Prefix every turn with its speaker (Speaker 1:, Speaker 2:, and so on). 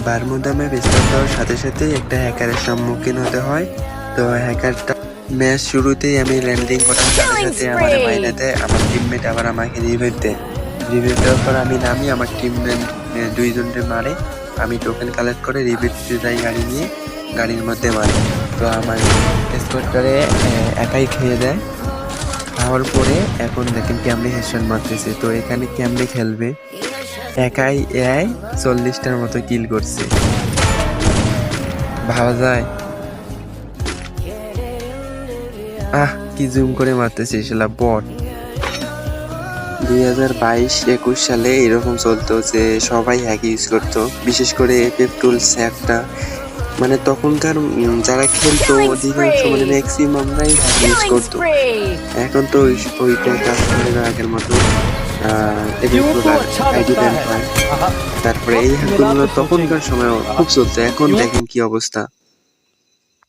Speaker 1: Bermuda map start দেওয়ার সাথে সাথে একটা হ্যাকারের সম্মুখীন হতে হয়। তো হ্যাকারটা ম্যাচ শুরুতেই আমি ল্যান্ডিং করার সাথে সাথে আমার মাইনে দেয়, আমার টিমমেট আবার আমাকে রিভাইভ দেয়। রিভাইভ দেওয়ার পর আমি নামি, আমার টিমমেট দুইজনকে মারে। আমি টোকেন কালেক্ট করে রিভাইভ দিতে যাই গাড়ি নিয়ে, গাড়ির মধ্যে মারে। তো আমার স্কোয়াডটারে একাই খেয়ে দেয়। খাওয়ার পরে এখন দেখেন কেমনে হেডশট মারতেছে। তো এখানে কেমনে খেলবে, একাই এআই 40টার মতো কিল করছে, ভাবা যায়? কি জুম করে মারতেছে, শালা বট। 2022-21 সালে এরকম চলতো যে সবাই হ্যাক ইউজ করতো, বিশেষ করে এফএফ টুলস একটা, মানে তখনকার যারা খেলতো অধিকাংশ মানে ম্যাক্সিমামরাই হ্যাক ইউজ করতো। এখন তো ওইটা কাজ করে না আগের মতো। আইডি ব্যান হয়। তারপরে এই হ্যাকগুলো তখনকার সময় খুব চলতো, এখন দেখেন কি অবস্থা।